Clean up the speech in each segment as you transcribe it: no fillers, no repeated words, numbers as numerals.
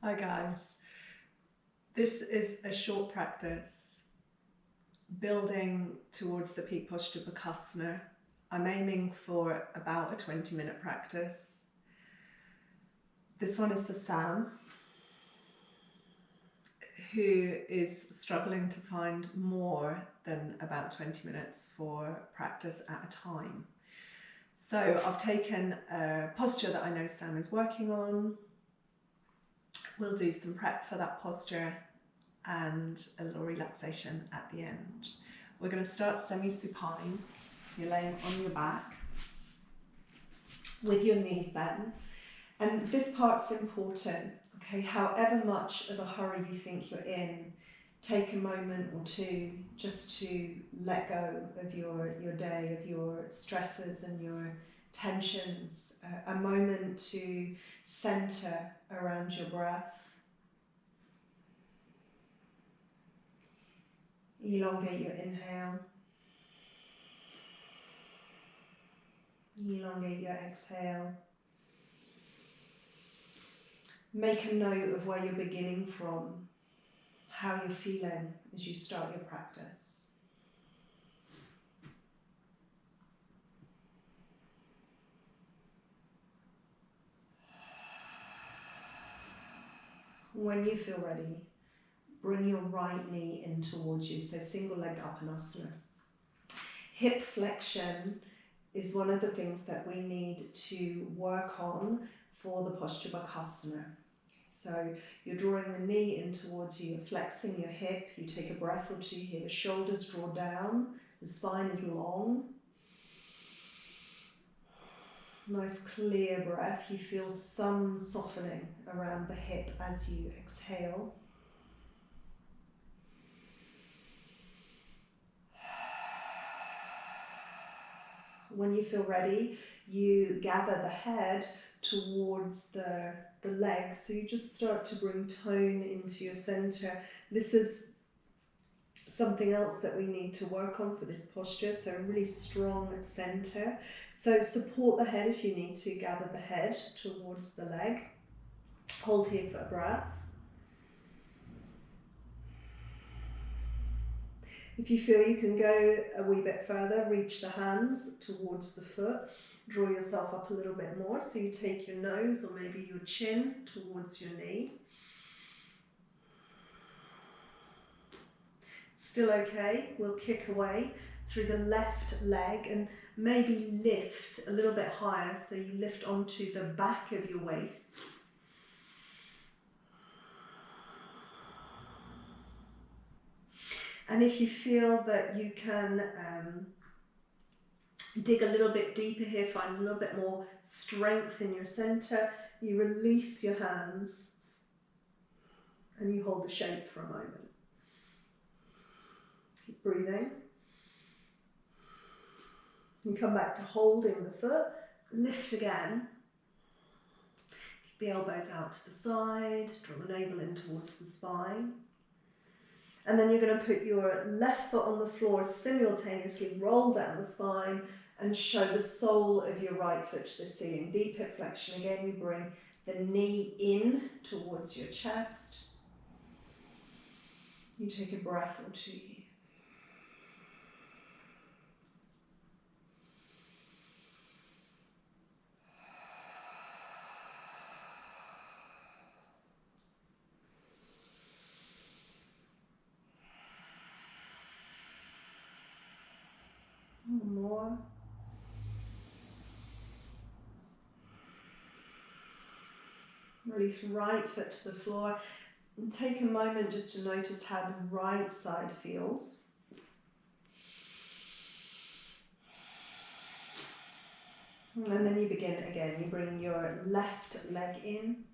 Hi guys. This is a short practice building towards the peak posture Bakasana. I'm aiming for about a 20-minute practice. This one is for Sam, who is struggling to find more than about 20 minutes for practice at a time. So I've taken a posture that I know Sam is working on. We'll do some prep for that posture and a little relaxation at the end. We're going to start semi-supine, so you're laying on your back with your knees bent. And this part's important, okay? However much of a hurry you think you're in, take a moment or two just to let go of your day, of your stresses and your tensions, a moment to center around your breath. Elongate your inhale. Elongate your exhale. Make a note of where you're beginning from, how you're feeling as you start your practice. When you feel ready, bring your right knee in towards you, so single-legged Bakasana. Hip flexion is one of the things that we need to work on for the posture Bakasana. So you're drawing the knee in towards you, you're flexing your hip, you take a breath or two here, the shoulders draw down, the spine is long. Nice clear breath, you feel some softening around the hip as you exhale. When you feel ready, you gather the head towards the legs, so you just start to bring tone into your center. This is something else that we need to work on for this posture, so a really strong center. So support the head if you need to, gather the head towards the leg. Hold here for a breath. If you feel you can go a wee bit further, reach the hands towards the foot. Draw yourself up a little bit more, so you take your nose or maybe your chin towards your knee. Still okay, we'll kick away through the left leg and maybe lift a little bit higher, so you lift onto the back of your waist. And if you feel that you can dig a little bit deeper here, find a little bit more strength in your center, you release your hands and you hold the shape for a moment. Keep breathing. You come back to holding the foot, lift again. Keep the elbows out to the side, draw the navel in towards the spine. And then you're going to put your left foot on the floor, simultaneously roll down the spine and show the sole of your right foot to the ceiling. Deep hip flexion. Again, you bring the knee in towards your chest. You take a breath or two here. One more. Release right foot to the floor and take a moment just to notice how the right side feels. And then you begin again. You bring your left leg in.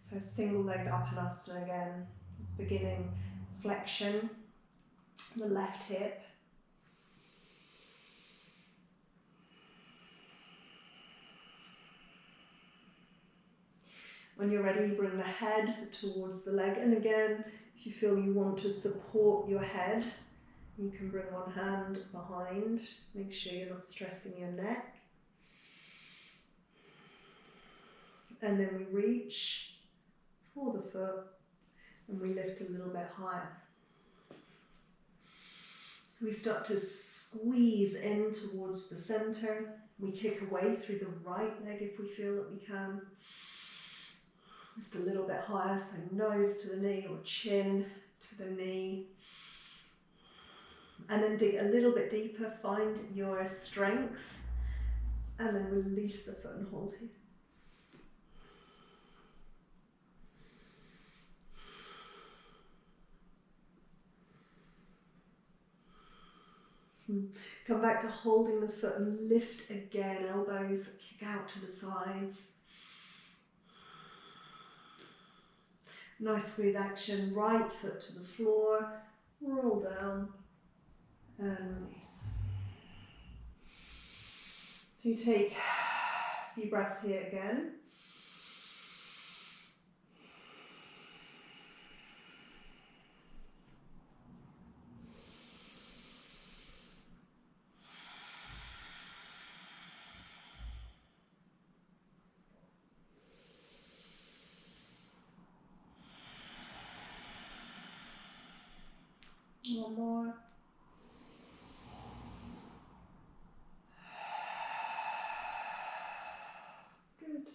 So single-legged Bakasana again. It's beginning flexion, the left hip. When you're ready, you bring the head towards the leg. And again, if you feel you want to support your head, You can bring one hand behind, make sure you're not stressing your neck. And then we reach for the foot and we lift a little bit higher. So we start to squeeze in towards the center. We kick away through the right leg if we feel that we can. Lift a little bit higher, so nose to the knee or chin to the knee. And then dig a little bit deeper, find your strength, and then release the foot and hold here. Come back to holding the foot and lift again, elbows kick out to the sides. Nice smooth action, right foot to the floor, roll down and release. So you take a few breaths here again. One more. Good.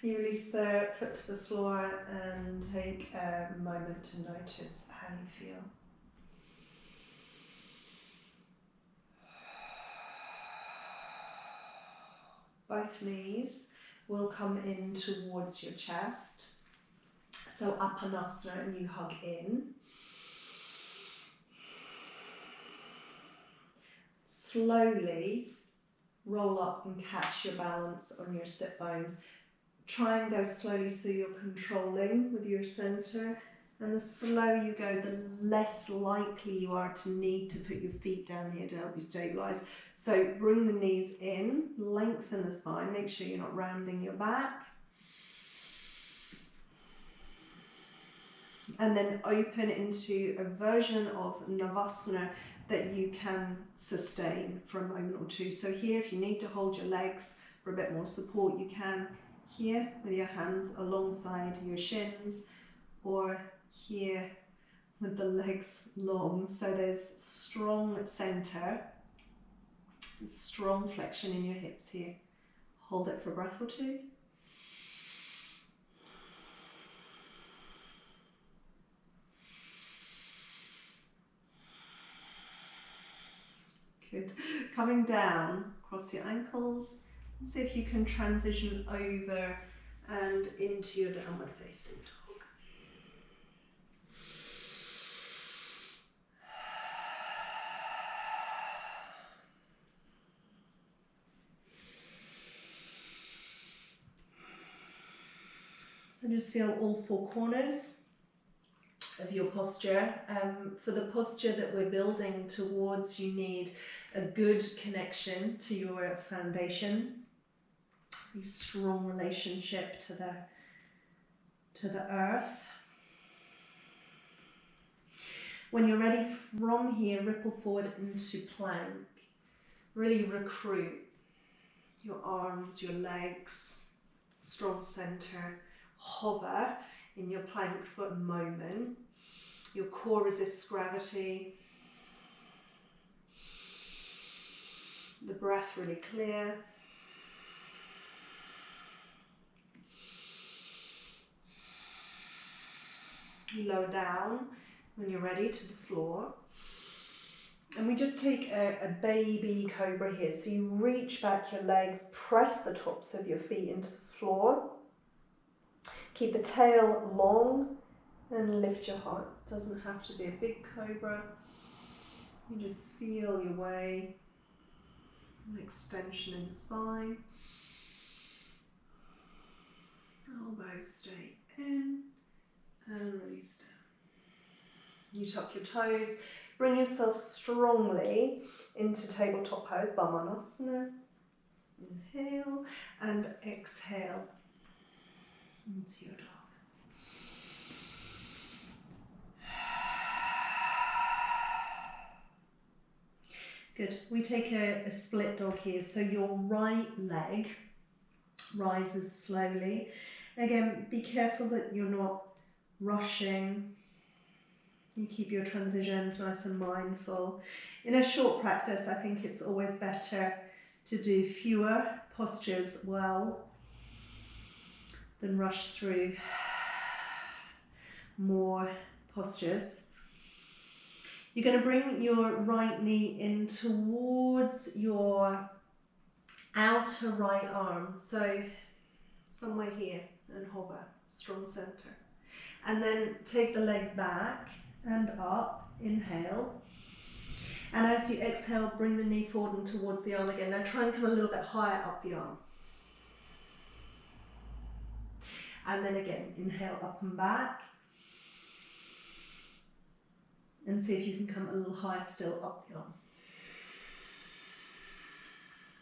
You release the foot to the floor and take a moment to notice how you feel. Both knees will come in towards your chest. So Apanasana, and you hug in. Slowly roll up and catch your balance on your sit bones. Try and go slowly so you're controlling with your center. And the slower you go, the less likely you are to need to put your feet down here to help you stabilize. So bring the knees in, lengthen the spine, make sure you're not rounding your back. And then open into a version of Navasana that you can sustain for a moment or two. So here, if you need to hold your legs for a bit more support, you can here with your hands alongside your shins, or here with the legs long. So there's strong center, strong flexion in your hips here. Hold it for a breath or two. Good. Coming down, cross your ankles. See if you can transition over and into your downward facing dog. So just feel all four corners of your posture. For the posture that we're building towards, you need a good connection to your foundation, a strong relationship to the earth. When you're ready from here, ripple forward into plank. Really recruit your arms, your legs, strong center. Hover in your plank for a moment. Your core resists gravity. The breath really clear. You lower down when you're ready to the floor. And we just take a baby cobra here. So you reach back your legs, press the tops of your feet into the floor. Keep the tail long and lift your heart. It doesn't have to be a big cobra. You just feel your way, an extension in the spine. Elbows stay in and release down. You tuck your toes, bring yourself strongly into tabletop pose, Bakasana. Inhale and exhale into your dog. Good. We take a split dog here. So your right leg rises slowly. Again, be careful that you're not rushing. You keep your transitions nice and mindful. In a short practice, I think it's always better to do fewer postures well than rush through more postures. You're going to bring your right knee in towards your outer right arm, so somewhere here, and hover, strong center. And then take the leg back and up, inhale. And as you exhale, bring the knee forward and towards the arm again. Now try and come a little bit higher up the arm. And then again, inhale up and back. And see if you can come a little higher still up the arm.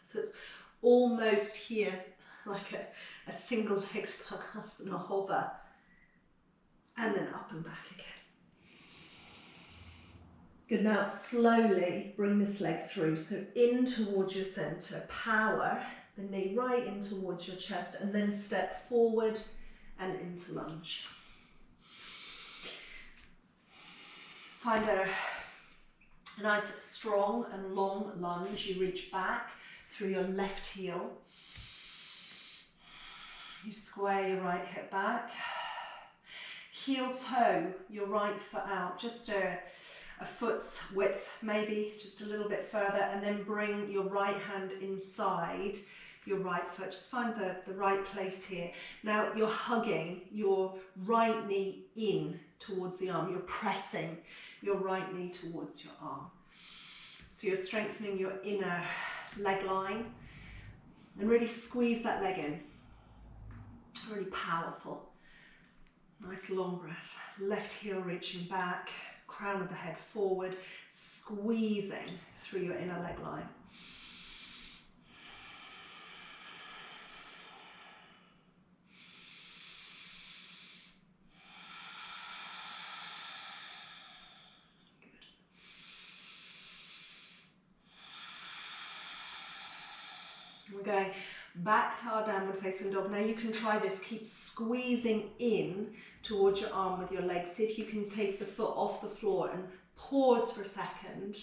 So it's almost here, like a single-legged Bakasana hover. And then up and back again. Good, now slowly bring this leg through. So in towards your center, power the knee right in towards your chest, and then step forward and into lunge. Find a nice strong and long lunge. You reach back through your left heel. You square your right hip back. Heel toe your right foot out, just a foot's width, maybe just a little bit further, and then bring your right hand inside your right foot. Just find the right place here. Now you're hugging your right knee in towards the arm. You're pressing your right knee towards your arm. So you're strengthening your inner leg line and really squeeze that leg in. Really powerful. Nice long breath. Left heel reaching back, crown of the head forward, squeezing through your inner leg line. We're going back to our downward facing dog. Now you can try this. Keep squeezing in towards your arm with your legs. See if you can take the foot off the floor and pause for a second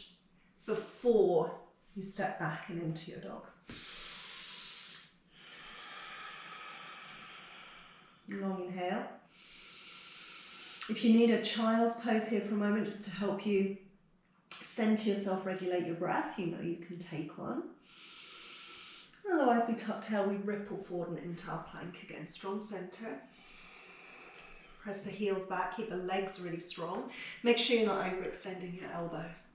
before you step back and into your dog. Long inhale. If you need a child's pose here for a moment, just to help you center yourself, regulate your breath, you know you can take one. Otherwise, we tuck tail, we ripple forward and into our plank again. Strong center. Press the heels back, keep the legs really strong. Make sure you're not overextending your elbows.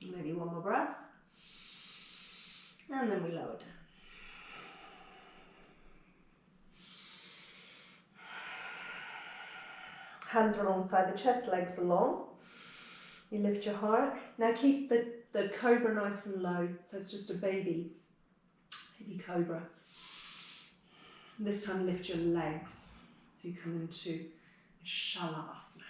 Maybe one more breath. And then we lower down. Hands are alongside the chest, legs are long. You lift your heart. Now keep the cobra nice and low, so it's just a baby cobra. This time lift your legs, so you come into Shalabhasana.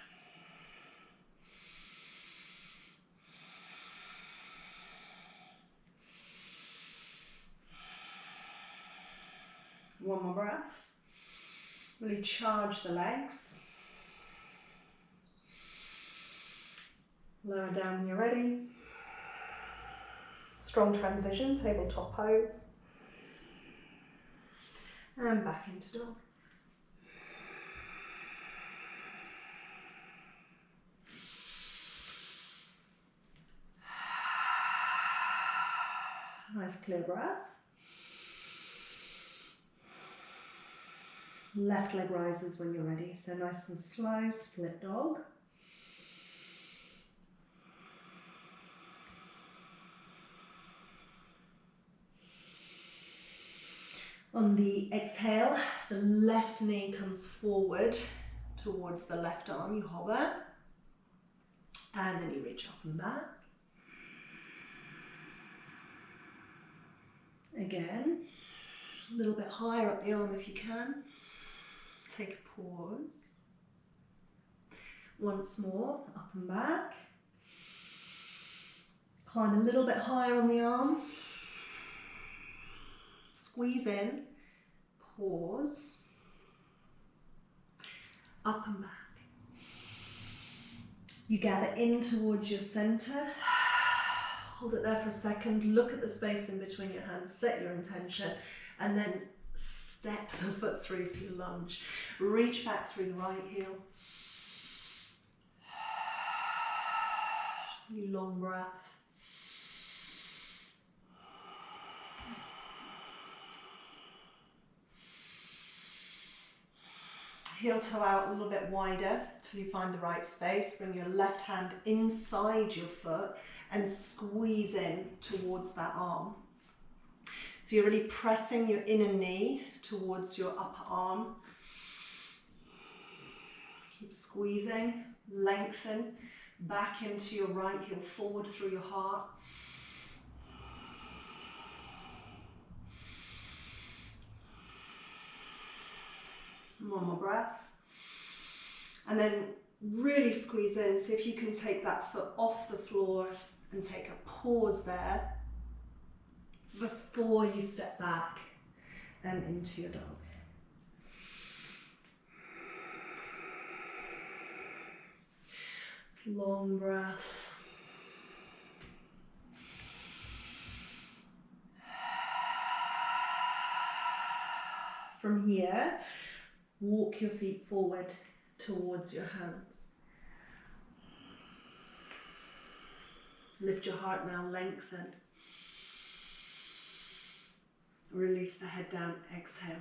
One more breath. Really charge the legs. Lower down when you're ready. Strong transition, tabletop pose. And back into dog. Nice clear breath. Left leg rises when you're ready. So nice and slow, split dog. On the exhale, the left knee comes forward towards the left arm, you hover, and then you reach up and back. Again, a little bit higher up the arm if you can. Take a pause. Once more, up and back. Climb a little bit higher on the arm. Squeeze in, pause, up and back. You gather in towards your center. Hold it there for a second. Look at the space in between your hands. Set your intention. And then step the foot through for your lunge. Reach back through the right heel. Long breath. Heel toe out a little bit wider till you find the right space. Bring your left hand inside your foot and squeeze in towards that arm. So you're really pressing your inner knee towards your upper arm. Keep squeezing, lengthen back into your right heel, forward through your heart. One more breath. And then really squeeze in. See if you can take that foot off the floor and take a pause there before you step back and into your dog. It's long breath. From here, walk your feet forward towards your hands. Lift your heart now, lengthen. Release the head down, exhale.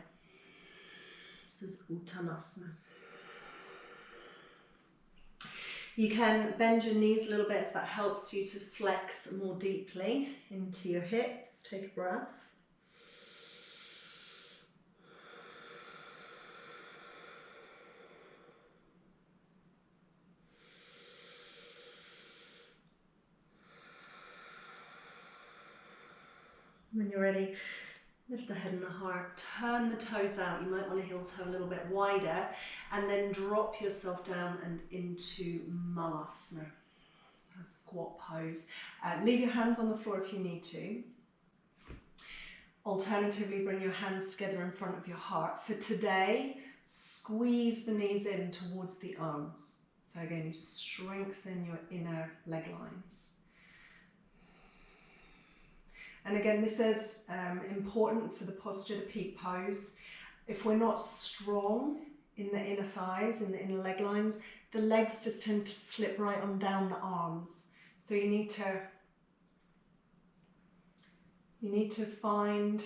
This is Uttanasana. You can bend your knees a little bit if that helps you to flex more deeply into your hips. Take a breath. When you're ready, lift the head and the heart, turn the toes out. You might want to heel toe a little bit wider, and then drop yourself down and into Malasana, so a squat pose. Leave your hands on the floor if you need to. Alternatively, bring your hands together in front of your heart. For today, squeeze the knees in towards the arms. So again, you strengthen your inner leg lines. And again, this is important for the posture, the peak pose. If we're not strong in the inner thighs, in the inner leg lines, the legs just tend to slip right on down the arms. So you need to find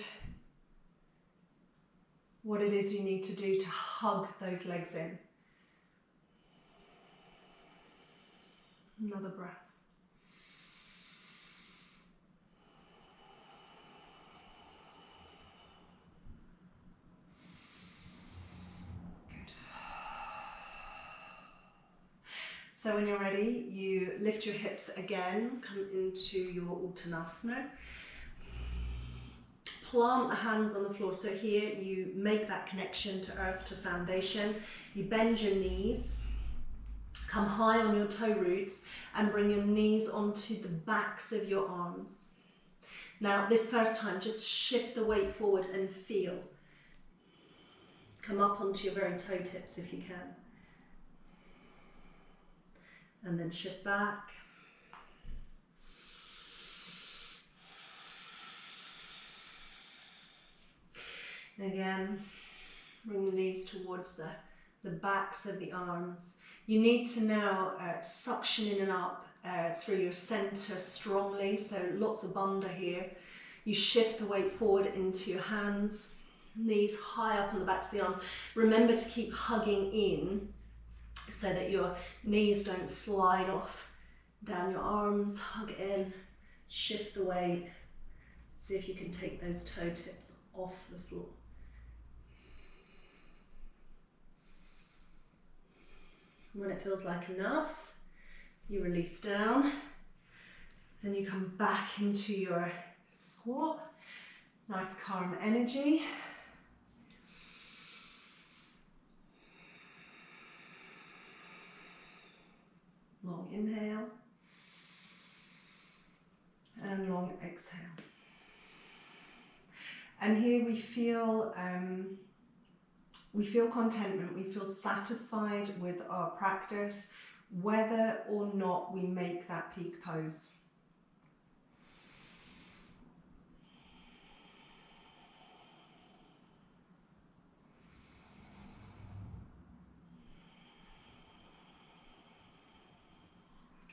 what it is you need to do to hug those legs in. Another breath. So when you're ready, you lift your hips again, come into your Uttanasana. Plant the hands on the floor. So here you make that connection to earth, to foundation. You bend your knees, come high on your toe roots and bring your knees onto the backs of your arms. Now this first time, just shift the weight forward and feel. Come up onto your very toe tips if you can. And then shift back. Again, bring the knees towards the backs of the arms. You need to now suction in and up through your center strongly, so lots of bandha here. You shift the weight forward into your hands, knees high up on the backs of the arms. Remember to keep hugging in so that your knees don't slide off down your arms. Hug in, shift the weight. See if you can take those toe tips off the floor. When it feels like enough, you release down, then you come back into your squat. Nice calm energy. Long inhale and long exhale. And here we feel contentment, we feel satisfied with our practice, whether or not we make that peak pose.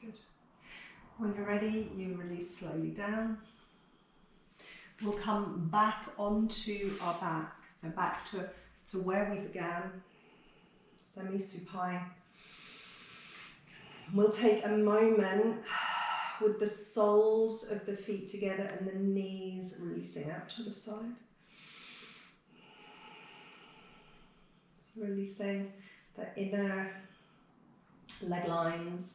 Good. When you're ready, you release slowly down. We'll come back onto our back, so back to where we began, semi-supine. We'll take a moment with the soles of the feet together and the knees releasing out to the side. So releasing the inner leg lines.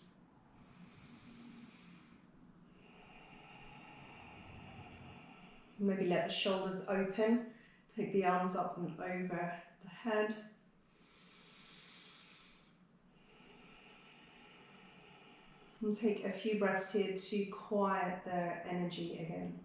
Maybe let the shoulders open, take the arms up and over the head. And take a few breaths here to quiet their energy again.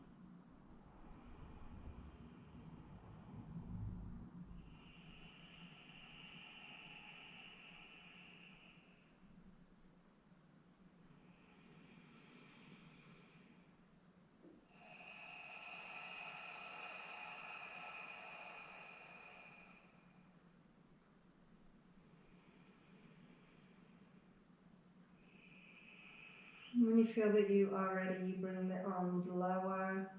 When you feel that you are ready, you bring the arms lower.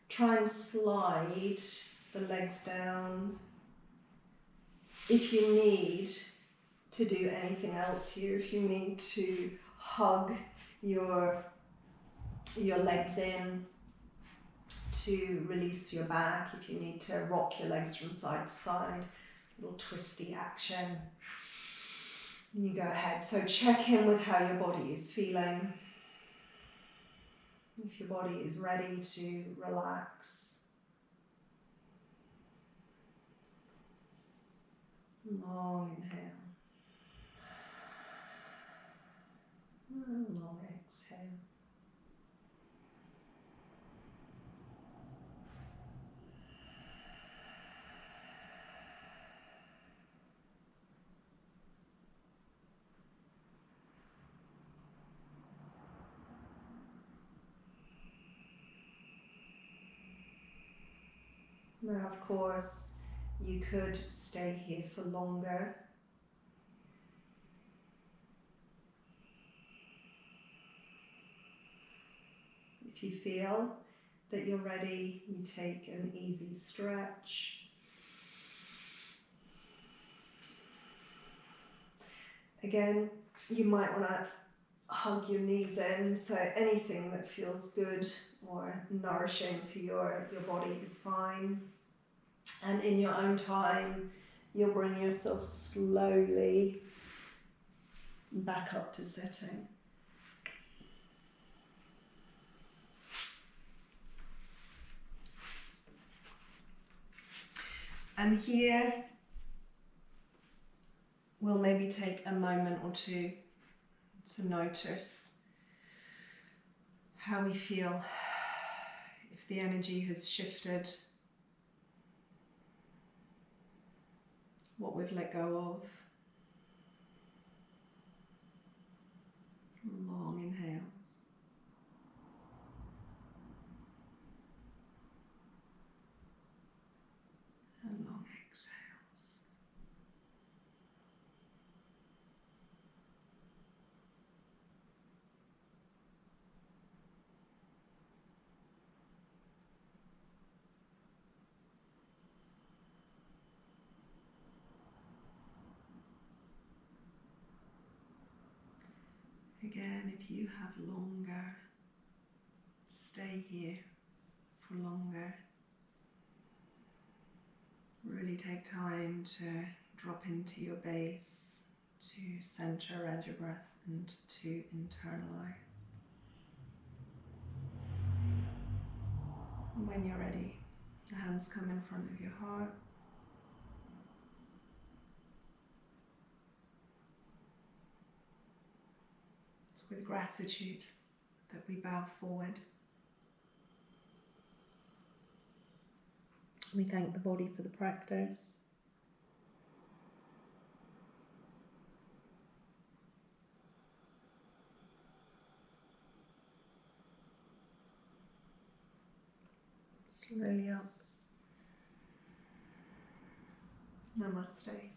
Try and slide the legs down. If you need to do anything else here, if you need to hug your legs in to release your back, if you need to rock your legs from side to side, little twisty action, you go ahead. So check in with how your body is feeling. If your body is ready to relax. Long inhale. And long exhale. Now, of course, you could stay here for longer. If you feel that you're ready, you take an easy stretch. Again, you might want to hug your knees in, so anything that feels good or nourishing for your body is fine. And in your own time, you'll bring yourself slowly back up to sitting. And here, we'll maybe take a moment or two to notice how we feel, if the energy has shifted, what we've let go of. Long inhales. And long exhales. Again, if you have longer, stay here for longer. Really take time to drop into your base, to center around your breath and to internalize. When you're ready, the hands come in front of your heart. with gratitude that we bow forward. We thank the body for the practice. Slowly up. Namaste.